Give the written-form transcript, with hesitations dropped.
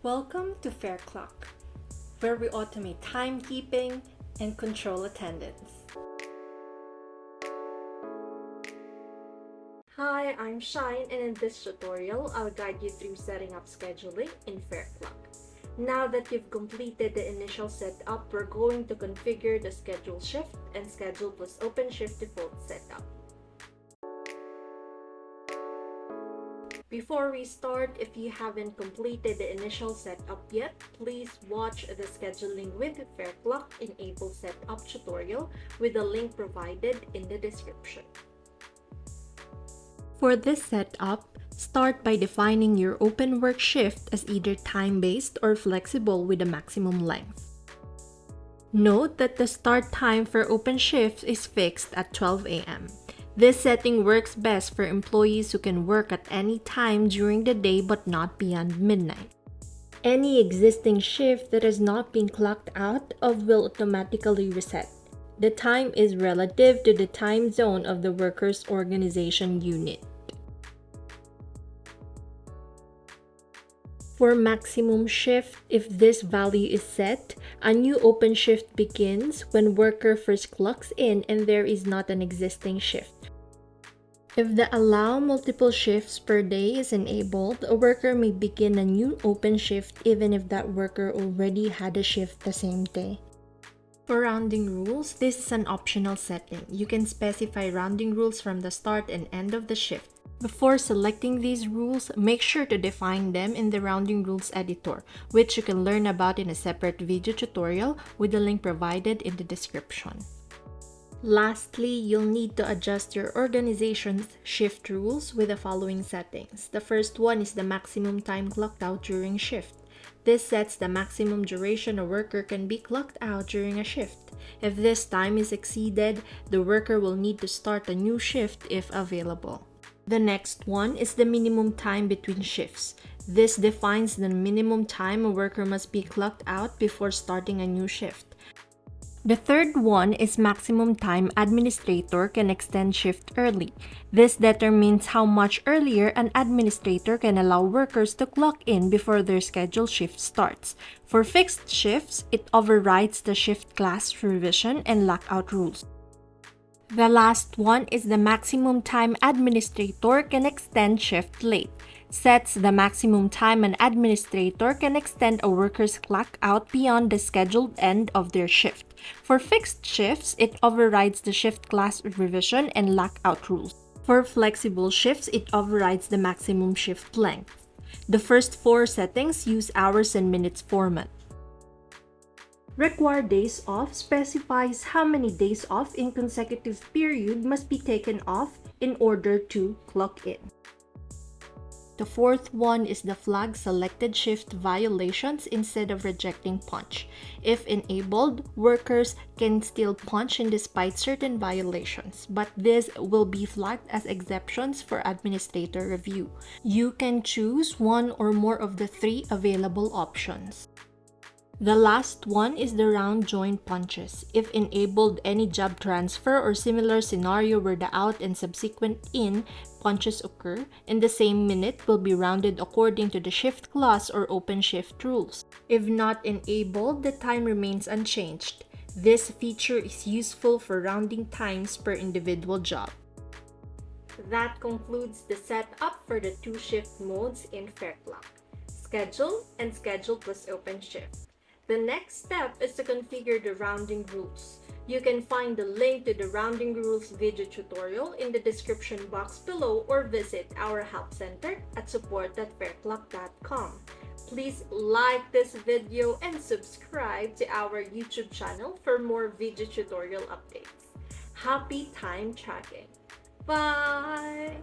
Welcome to Fareclock, where we automate timekeeping and control attendance. Hi, I'm Shine, and in this tutorial, I'll guide you through setting up scheduling in Fareclock. Now that you've completed the initial setup, we're going to configure the Schedule Shift and Schedule+Open Shift default setup. Before we start, if you haven't completed the initial setup yet, please watch the Scheduling with Fareclock Enable Setup tutorial with the link provided in the description. For this setup, start by defining your open work shift as either time-based or flexible with a maximum length. Note that the start time for open shifts is fixed at 12 a.m. This setting works best for employees who can work at any time during the day but not beyond midnight. Any existing shift that has not been clocked out of will automatically reset. The time is relative to the time zone of the workers' organization unit. For maximum shift, if this value is set, a new open shift begins when worker first clocks in and there is not an existing shift. If the allow multiple shifts per day is enabled, a worker may begin a new open shift even if that worker already had a shift the same day. For rounding rules, this is an optional setting. You can specify rounding rules from the start and end of the shift. Before selecting these rules, make sure to define them in the Rounding Rules editor, which you can learn about in a separate video tutorial with the link provided in the description. Lastly, you'll need to adjust your organization's shift rules with the following settings. The first one is the maximum time clocked out during shift. This sets the maximum duration a worker can be clocked out during a shift. If this time is exceeded, the worker will need to start a new shift if available. The next one is the minimum time between shifts. This defines the minimum time a worker must be clocked out before starting a new shift. The third one is maximum time administrator can extend shift early. This determines how much earlier an administrator can allow workers to clock in before their scheduled shift starts. For fixed shifts, it overrides the shift class revision and lockout rules. The last one is the maximum time administrator can extend shift late. Sets the maximum time an administrator can extend a worker's clock out beyond the scheduled end of their shift. For fixed shifts, it overrides the shift class revision and lockout rules. For flexible shifts, it overrides the maximum shift length. The first four settings use hours and minutes format. Required days off specifies how many days off in consecutive period must be taken off in order to clock in. The fourth one is the flag selected shift violations instead of rejecting punch. If enabled, workers can still punch in despite certain violations, but this will be flagged as exceptions for administrator review. You can choose one or more of the three available options. The last one is the round joint punches. If enabled, any job transfer or similar scenario where the out and subsequent in punches occur in the same minute will be rounded according to the shift class or open shift rules. If not enabled, the time remains unchanged. This feature is useful for rounding times per individual job. That concludes the setup for the two shift modes in Fareclock: Schedule and Schedule+Open Shift. The next step is to configure the rounding rules. You can find the link to the rounding rules video tutorial in the description box below or visit our help center at support.fareclock.com. Please like this video and subscribe to our YouTube channel for more video tutorial updates. Happy time tracking! Bye!